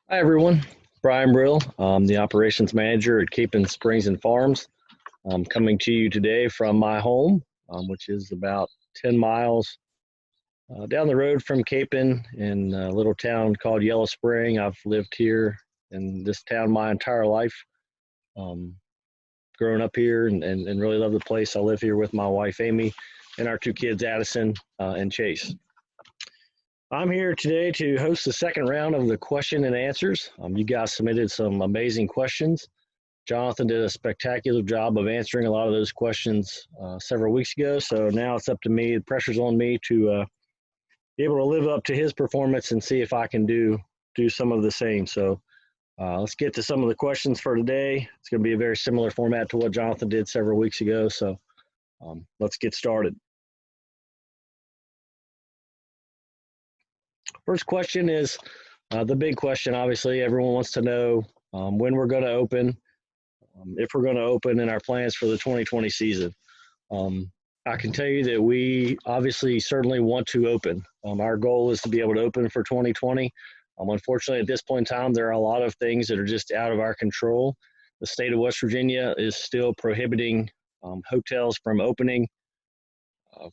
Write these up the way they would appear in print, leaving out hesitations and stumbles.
Hi, everyone. Brian Brill. I'm the operations manager at Capon Springs and Farms. I'm coming to you today from my home, which is about 10 miles down the road from Capon in a little town called Yellow Spring. I've lived here in this town my entire life, um, growing up here and really love the place. I live here with my wife, Amy, and our two kids, Addison and Chase. I'm here today to host the second round of the question and answers. You guys submitted some amazing questions. Jonathan did a spectacular job of answering a lot of those questions several weeks ago. So now it's up to me. The pressure's on me to be able to live up to his performance and see if I can do some of the same. So let's get to some of the questions for today. It's going to be a very similar format to what Jonathan did several weeks ago. So let's get started. First question is the big question. Obviously, everyone wants to know when we're going to open, if we're going to open, and our plans for the 2020 season. I can tell you that we obviously certainly want to open. Our goal is to be able to open for 2020. Unfortunately, at this point in time, there are a lot of things that are just out of our control. The state of West Virginia is still prohibiting hotels from opening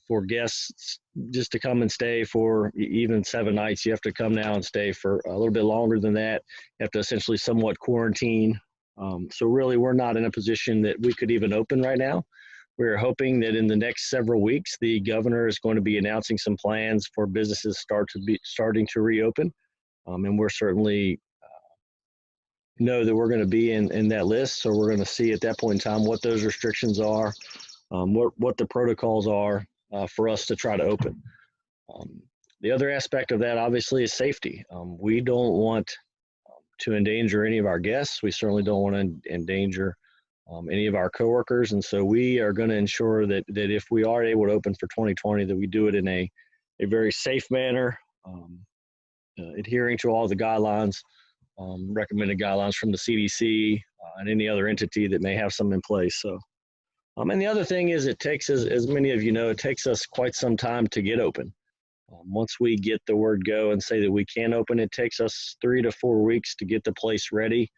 for guests just to come and stay for even 7 nights. You have to come now and stay for a little bit longer than that. You have to essentially somewhat quarantine. So really, we're not in a position that we could even open right now. We're hoping that in the next several weeks, the governor is going to be announcing some plans for businesses starting to reopen. And we're certainly know that we're going to be in that list. So we're going to see at that point in time what those restrictions are, what the protocols are for us to try to open. The other aspect of that obviously is safety. We don't want to endanger any of our guests. We certainly don't want to endanger any of our coworkers. And so we are going to ensure that if we are able to open for 2020, that we do it in a very safe manner, adhering to all the guidelines, recommended guidelines from the CDC and any other entity that may have some in place. So, and the other thing is it takes, as many of you know, it takes us quite some time to get open. Once we get the word go and say that we can open, it takes us 3 to 4 weeks to get the place ready.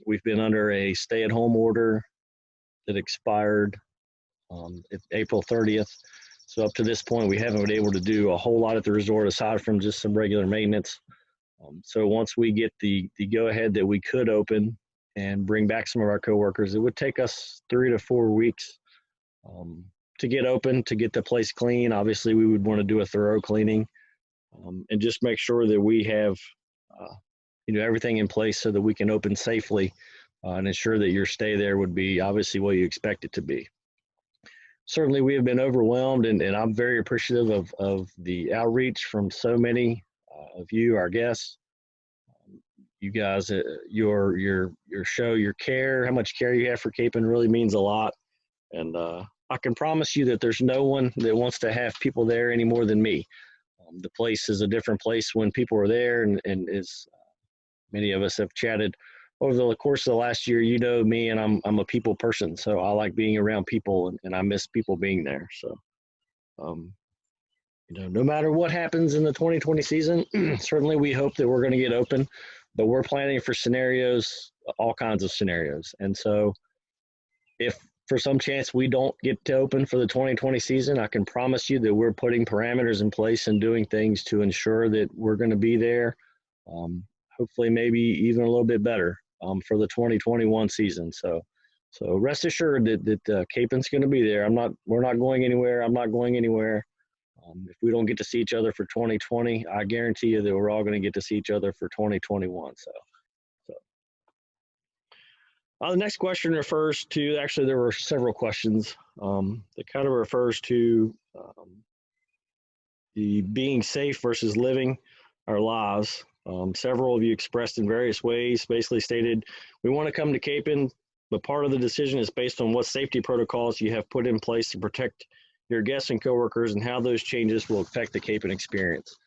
We've been under a stay-at-home order that expired April 30th. So up to this point, we haven't been able to do a whole lot at the resort aside from just some regular maintenance. So once we get the go-ahead that we could open and bring back some of our coworkers, it would take us 3 to 4 weeks to get open, to get the place clean. Obviously, we would want to do a thorough cleaning and just make sure that we have everything in place so that we can open safely and ensure that your stay there would be obviously what you expect it to be. Certainly, we have been overwhelmed, and I'm very appreciative of the outreach from so many of you, our guests. You guys, your show, your care, how much care you have for Capon really means a lot. And I can promise you that there's no one that wants to have people there any more than me. The place is a different place when people are there, and as many of us have chatted over the course of the last year, you know me, and I'm a people person, so I like being around people, and I miss people being there. So, no matter what happens in the 2020 season, certainly we hope that we're going to get open, but we're planning for scenarios, all kinds of scenarios. And so if for some chance we don't get to open for the 2020 season, I can promise you that we're putting parameters in place and doing things to ensure that we're going to be there. Hopefully maybe even a little bit better for the 2021 season. So rest assured that Capon's going to be there. We're not going anywhere. I'm not going anywhere. If we don't get to see each other for 2020, I guarantee you that we're all going to get to see each other for 2021. The next question refers to, actually there were several questions that kind of refers to the being safe versus living our lives. Several of you expressed in various ways, basically stated, we want to come to Capon, but part of the decision is based on what safety protocols you have put in place to protect your guests and coworkers and how those changes will affect the Capon experience.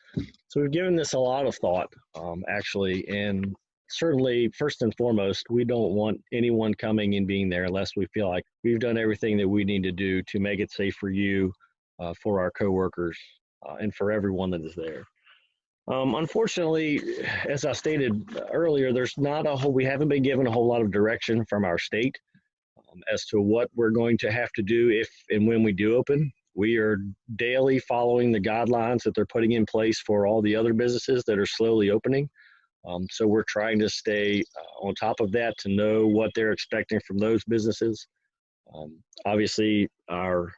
So we've given this a lot of thought, actually, and certainly, first and foremost, we don't want anyone coming and being there unless we feel like we've done everything that we need to do to make it safe for you, for our coworkers, and for everyone that is there. Unfortunately, as I stated earlier, there's not a whole, we haven't been given a whole lot of direction from our state as to what we're going to have to do if and when we do open. We are daily following the guidelines that they're putting in place for all the other businesses that are slowly opening. So we're trying to stay on top of that to know what they're expecting from those businesses. Obviously, our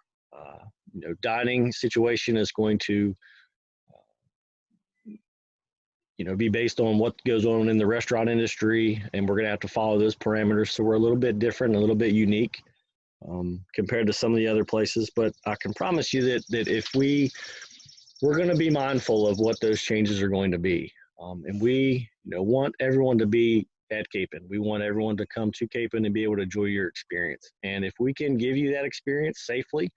dining situation is going to be based on what goes on in the restaurant industry, and we're going to have to follow those parameters. So we're a little bit different, a little bit unique compared to some of the other places. But I can promise you that if we're going to be mindful of what those changes are going to be, and we want everyone to be at Capon. We want everyone to come to Capon and be able to enjoy your experience. And if we can give you that experience safely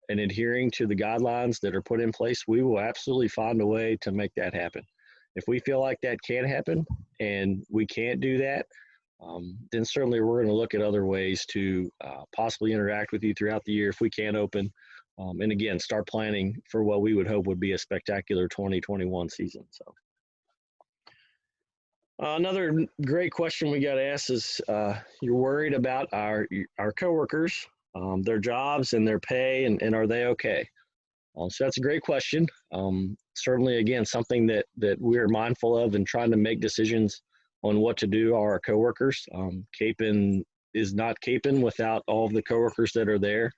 and adhering to the guidelines that are put in place, we will absolutely find a way to make that happen. If we feel like that can't happen and we can't do that, then certainly we're going to look at other ways to possibly interact with you throughout the year if we can't open. And again, start planning for what we would hope would be a spectacular 2021 season. So another great question we got asked is, you're worried about our coworkers, their jobs and their pay, and are they okay? So that's a great question. Certainly, again, something that we're mindful of and trying to make decisions on what to do are our coworkers. Capon is not Capon without all of the coworkers that are there.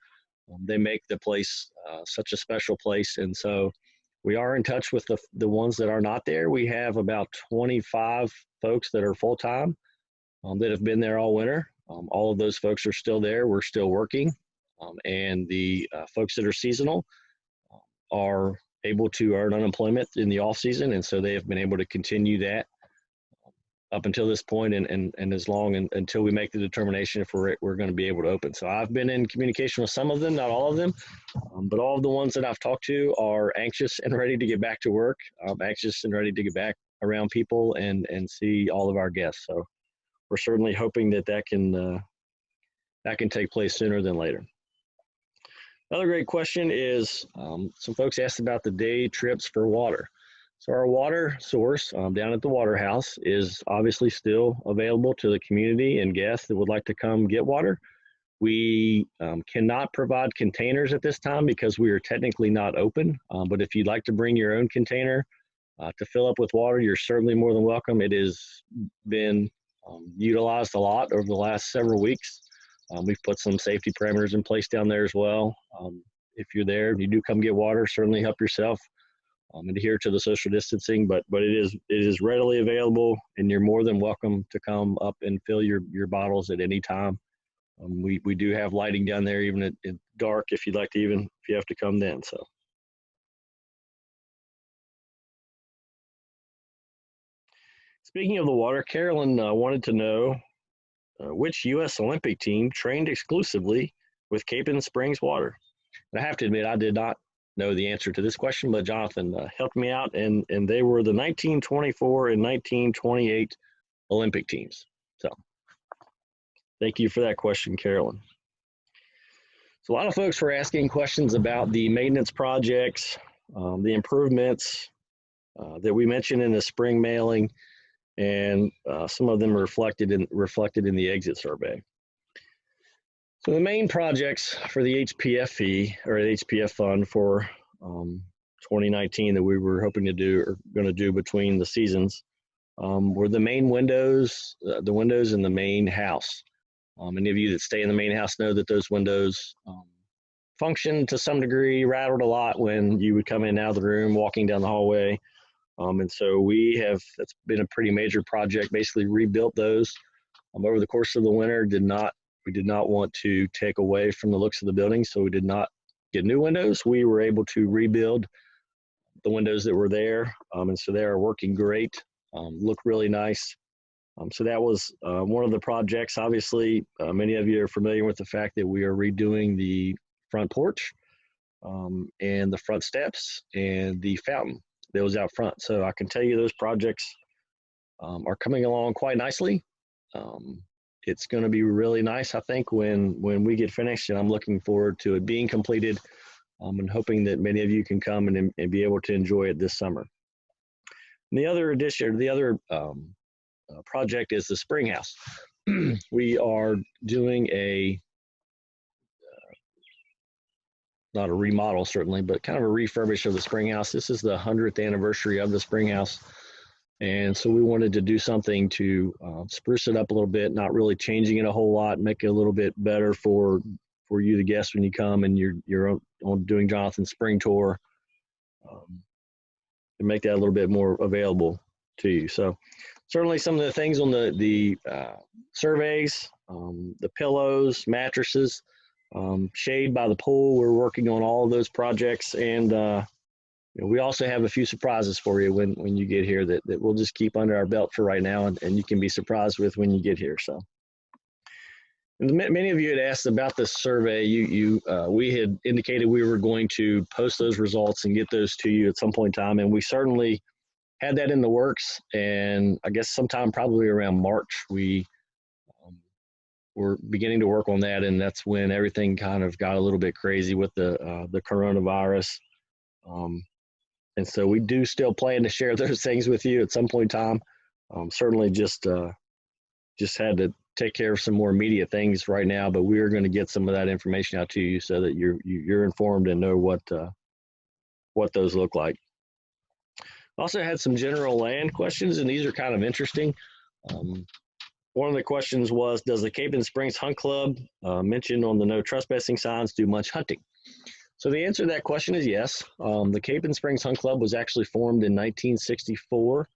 They make the place such a special place, and so we are in touch with the ones that are not there. We have about 25 folks that are full-time that have been there all winter. All of those folks are still there. We're still working. And the folks that are seasonal are able to earn unemployment in the off season. And so they have been able to continue that up until this point and as long until we make the determination if we're going to be able to open. So I've been in communication with some of them, not all of them, but all of the ones that I've talked to are anxious and ready to get back to work, anxious and ready to get back around people and see all of our guests. So we're certainly hoping that can take place sooner than later. Another great question is some folks asked about the day trips for water. So our water source down at the Water House is obviously still available to the community and guests that would like to come get water. We cannot provide containers at this time because we are technically not open, but if you'd like to bring your own container to fill up with water, you're certainly more than welcome. It has been utilized a lot over the last several weeks. We've put some safety parameters in place down there as well. If you're there and you do come get water, certainly help yourself. Adhere to the social distancing, but it is readily available, and you're more than welcome to come up and fill your bottles at any time. We do have lighting down there even at dark if you'd like to, even if you have to come then. So. Speaking of the water, Carolyn wanted to know which U.S. Olympic team trained exclusively with Capon Springs water. And I have to admit, I did not know the answer to this question, but Jonathan helped me out, and they were the 1924 and 1928 Olympic teams. So thank you for that question, Carolyn. So a lot of folks were asking questions about the maintenance projects, the improvements that we mentioned in the spring mailing, and some of them are reflected in the exit survey. So the main projects for the HPF fee or the HPF fund for 2019 that we were hoping to do or going to do between the seasons were the main windows, the windows in the main house. Many of you that stay in the main house know that those windows function to some degree, rattled a lot when you would come in and out of the room, walking down the hallway. And so that's been a pretty major project, basically rebuilt those over the course of the winter. We did not want to take away from the looks of the building, so we did not get new windows. We were able to rebuild the windows that were there, and so they are working great, look really nice. So that was one of the projects. Obviously, many of you are familiar with the fact that we are redoing the front porch and the front steps and the fountain that was out front. So I can tell you those projects are coming along quite nicely. It's going to be really nice, I think, when we get finished, and I'm looking forward to it being completed and hoping that many of you can come and be able to enjoy it this summer. And the other addition, the other project is the spring house. We are doing not a remodel certainly, but kind of a refurbish of the spring house. This is the 100th anniversary of the spring house. And so we wanted to do something to spruce it up a little bit, not really changing it a whole lot, make it a little bit better for you, the guests, when you come and you're on doing Jonathan's spring tour, and make that a little bit more available to you. So certainly some of the things on the surveys, the pillows, mattresses, shade by the pool. We're working on all of those projects, and we also have a few surprises for you when you get here that we'll just keep under our belt for right now, and you can be surprised with when you get here. So, and many of you had asked about the survey. We had indicated we were going to post those results and get those to you at some point in time, and we certainly had that in the works. And I guess sometime probably around March, we were beginning to work on that, and that's when everything kind of got a little bit crazy with the coronavirus. And so we do still plan to share those things with you at some point in time. Certainly just had to take care of some more immediate things right now, but we are going to get some of that information out to you so that you're informed and know what those look like. Also had some general land questions, and these are kind of interesting. One of the questions was, does the Capon Springs Hunt Club, mentioned on the no trespassing signs, do much hunting? So the answer to that question is yes. The Capon Springs Hunt Club was actually formed in 1964.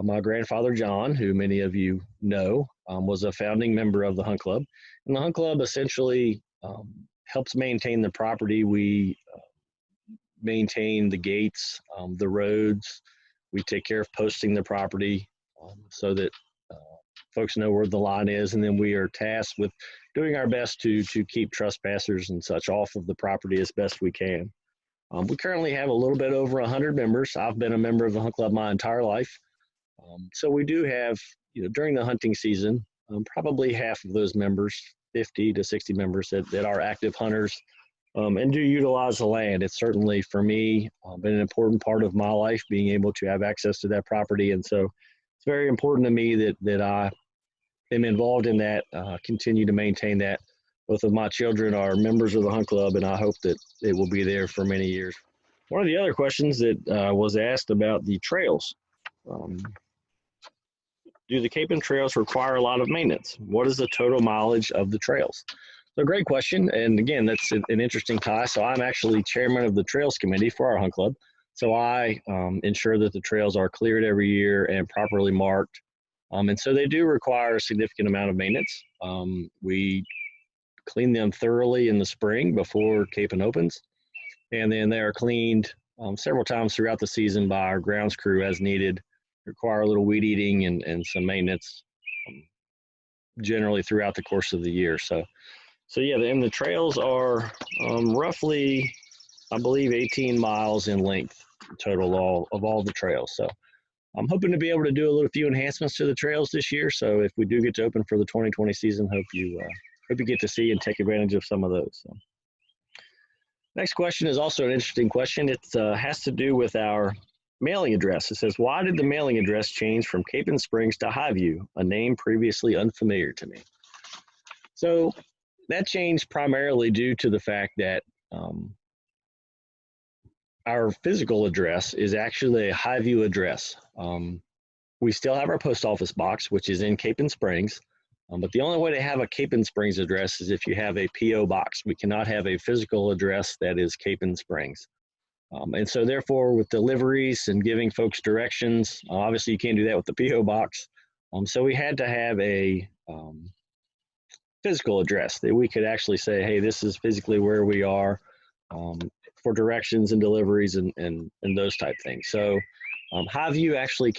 My grandfather, John, who many of you know, was a founding member of the Hunt Club. And the Hunt Club essentially helps maintain the property. We maintain the gates, the roads. We take care of posting the property so that folks know where the line is. And then we are tasked with doing our best to keep trespassers and such off of the property as best we can. We currently have a little bit over 100 members. I've been a member of the Hunt Club my entire life. So we do have, during the hunting season, probably half of those members, 50 to 60 members that are active hunters and do utilize the land. It's certainly, for me, been an important part of my life, being able to have access to that property. And so it's very important to me that I am involved in that, continue to maintain that. Both of my children are members of the Hunt Club, and I hope that it will be there for many years. One of the other questions that was asked about the trails. Do the Capon trails require a lot of maintenance? What is the total mileage of the trails? So great question. And again, that's an interesting tie. So I'm actually chairman of the trails committee for our Hunt Club. So I ensure that the trails are cleared every year and properly marked. And so they do require a significant amount of maintenance. We clean them thoroughly in the spring before Capon opens. And then they are cleaned several times throughout the season by our grounds crew as needed. Require a little weed eating and some maintenance generally throughout the course of the year. So yeah, and the trails are roughly, I believe, 18 miles in length total of all the trails. So I'm hoping to be able to do a few enhancements to the trails this year. So if we do get to open for the 2020 season, hope you get to see and take advantage of some of those. So. Next question is also an interesting question. It has to do with our mailing address. It says, why did the mailing address change from Capon Springs to Highview, a name previously unfamiliar to me? So that changed primarily due to the fact that our physical address is actually a Highview address. We still have our post office box, which is in Capon Springs, but the only way to have a Capon Springs address is if you have a P.O. box. We cannot have a physical address that is Capon Springs. And so therefore, with deliveries and giving folks directions, obviously you can't do that with the P.O. box. So we had to have a physical address that we could actually say, hey, this is physically where we are for directions and deliveries and those type things. So Highview actually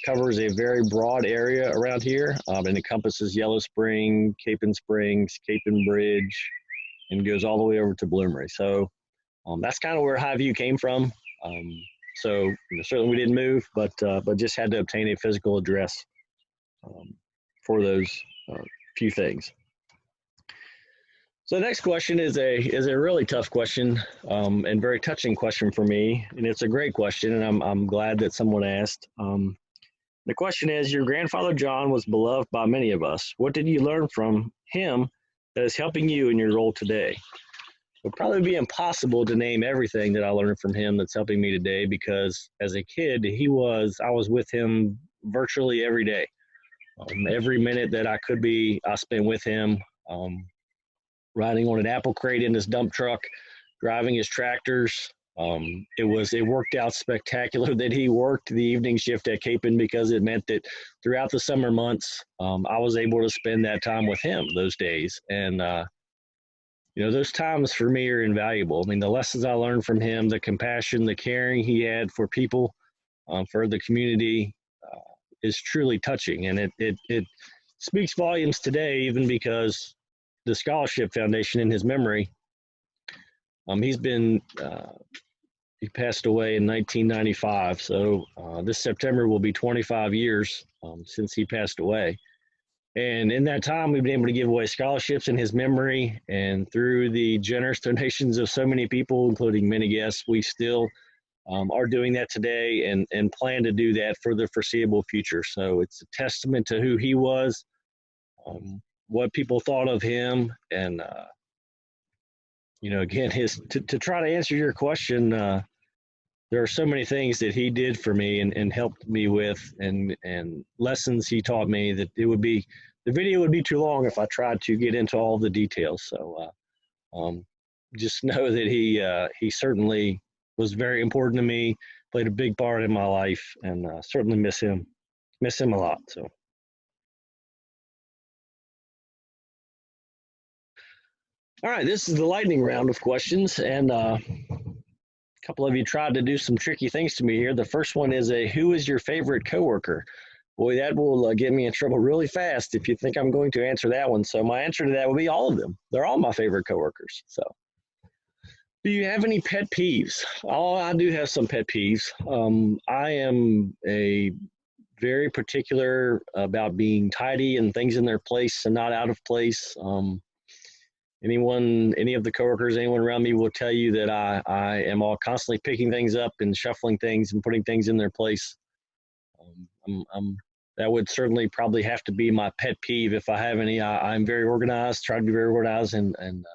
covers a very broad area around here. It encompasses Yellow Spring, Capon Springs, Capon Bridge, and goes all the way over to Bloomery. So that's kind of where Highview came from. So certainly we didn't move, but just had to obtain a physical address for those few things. So the next question is a really tough question, and very touching question for me, and it's a great question, and I'm glad that someone asked. The question is: Your grandfather John was beloved by many of us. What did you learn from him that is helping you in your role today? It would probably be impossible to name everything that I learned from him that's helping me today because as a kid, I was with him virtually every day. Every minute that I could be, I spent with him. Riding on an apple crate in his dump truck, driving his tractors. It worked out spectacular that he worked the evening shift at Capon because it meant that throughout the summer months, I was able to spend that time with him those days. And, those times for me are invaluable. I mean, the lessons I learned from him, the compassion, the caring he had for people, for the community, is truly touching. And it speaks volumes today, even because the Scholarship Foundation in his memory. He's been he passed away in 1995, so this September will be 25 years since he passed away. And in that time, we've been able to give away scholarships in his memory, and through the generous donations of so many people, including many guests, we still are doing that today and plan to do that for the foreseeable future. So it's a testament to who he was, what people thought of him, and again, to try to answer your question, there are so many things that he did for me and helped me with, and lessons he taught me that the video would be too long if I tried to get into all the details. So just know that he certainly was very important to me, played a big part in my life, and certainly miss him a lot. So. All right, this is the lightning round of questions, and a couple of you tried to do some tricky things to me here. The first one is who is your favorite coworker? Boy, that will get me in trouble really fast if you think I'm going to answer that one. So my answer to that would be all of them. They're all my favorite coworkers. So, do you have any pet peeves? Oh, I do have some pet peeves. I am a very particular about being tidy and things in their place and not out of place. Any of the coworkers, anyone around me will tell you that I am all constantly picking things up and shuffling things and putting things in their place. That would certainly probably have to be my pet peeve if I have any. I'm very organized, try to be very organized, and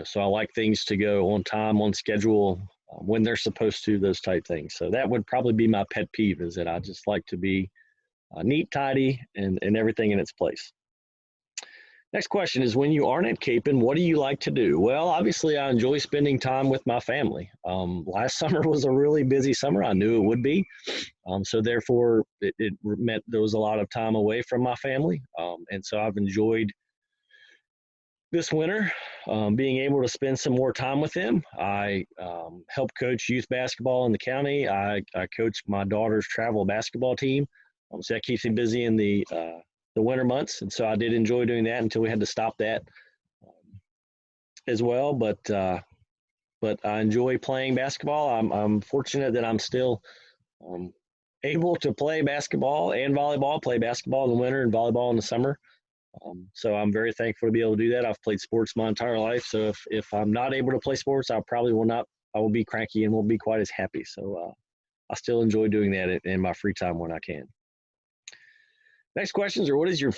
so I like things to go on time, on schedule, when they're supposed to, those type things. So that would probably be my pet peeve, is that I just like to be neat, tidy, and everything in its place. Next question is, when you aren't at Capon, what do you like to do? Well, obviously, I enjoy spending time with my family. Last summer was a really busy summer. I knew it would be. So therefore, it meant there was a lot of time away from my family. And so I've enjoyed this winter being able to spend some more time with them. I help coach youth basketball in the county. I coach my daughter's travel basketball team. So that keeps me busy in the winter months, and so I did enjoy doing that until we had to stop that as well. But I enjoy playing basketball. I'm fortunate that I'm still able to play basketball and volleyball. Play basketball in the winter and volleyball in the summer. So I'm very thankful to be able to do that. I've played sports my entire life, so if I'm not able to play sports, I probably will not. I will be cranky and won't be quite as happy. So I still enjoy doing that in my free time when I can. Next questions are, what are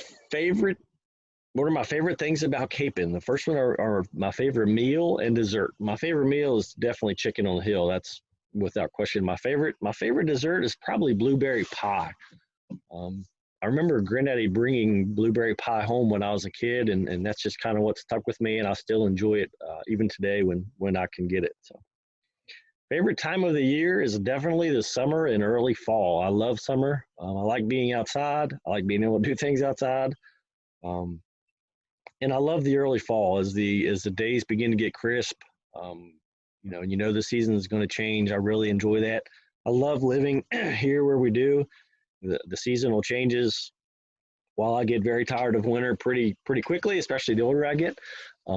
my favorite things about Capon? The first one are my favorite meal and dessert. My favorite meal is definitely chicken on the hill. That's without question my favorite. My favorite dessert is probably blueberry pie. I remember Granddaddy bringing blueberry pie home when I was a kid, and that's just kind of what stuck with me, and I still enjoy it even today when I can get it. So. Favorite time of the year is definitely the summer and early fall. I love summer. I like being outside. I like being able to do things outside. And I love the early fall as the days begin to get crisp. The season is going to change. I really enjoy that. I love living here where we do. The seasonal changes. While I get very tired of winter pretty quickly, especially the older I get,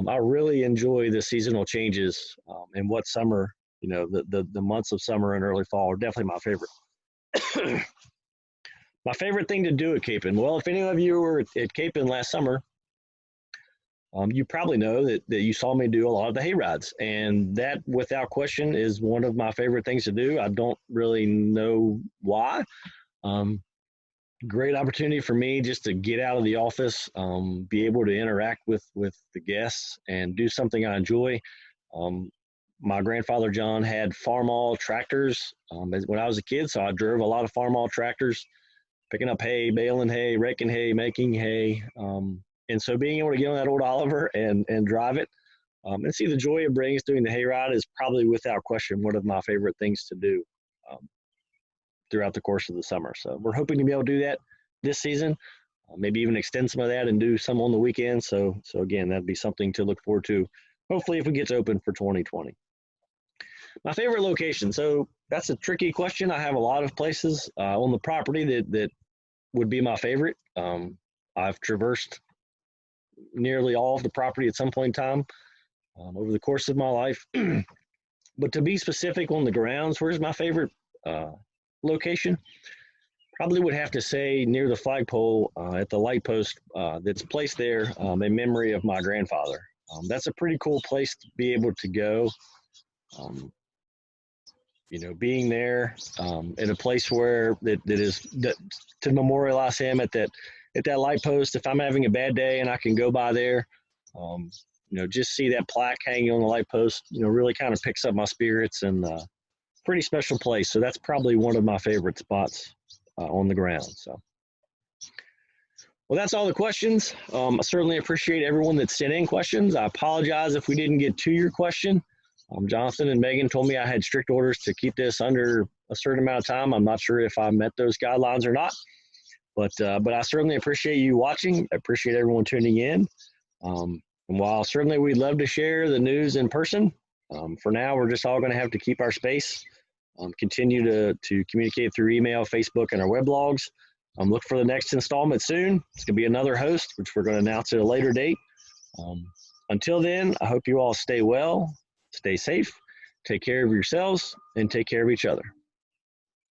I really enjoy the seasonal changes and what summer. The months of summer and early fall are definitely my favorite. My favorite thing to do at Capon. Well, if any of you were at Capon last summer, you probably know that you saw me do a lot of the hay rides, and that without question is one of my favorite things to do. I don't really know why. Um, Great opportunity for me just to get out of the office, be able to interact with the guests and do something I enjoy. Um, my grandfather John had farm tractors when I was a kid, so I drove a lot of farm tractors, picking up hay, baling hay, raking hay, making hay. And so being able to get on that old Oliver and drive it and see the joy it brings doing the hayride is probably without question one of my favorite things to do um, throughout the course of the summer. So we're hoping to be able to do that this season, maybe even extend some of that and do some on the weekend. So again, that'd be something to look forward to. Hopefully, if it gets open for 2020. My favorite location. So that's a tricky question. I have a lot of places on the property that would be my favorite. I've traversed nearly all of the property at some point in time over the course of my life. But to be specific on the grounds, where's my favorite location? Probably would have to say near the flagpole at the light post that's placed there in memory of my grandfather. That's a pretty cool place to be able to go. Being there in a place where that to memorialize him at that light post. If I'm having a bad day and I can go by there, just see that plaque hanging on the light post, really kind of picks up my spirits, and pretty special place. So that's probably one of my favorite spots on the ground. So, well, that's all the questions. I certainly appreciate everyone that sent in questions. I apologize if we didn't get to your question. Jonathan and Megan told me I had strict orders to keep this under a certain amount of time. I'm not sure if I met those guidelines or not, but I certainly appreciate you watching. I appreciate everyone tuning in. And while certainly we'd love to share the news in person, for now we're just all going to have to keep our space, continue to communicate through email, Facebook, and our web blogs. Look for the next installment soon. It's going to be another host, which we're going to announce at a later date. Until then, I hope you all stay well. Stay safe, take care of yourselves, and take care of each other.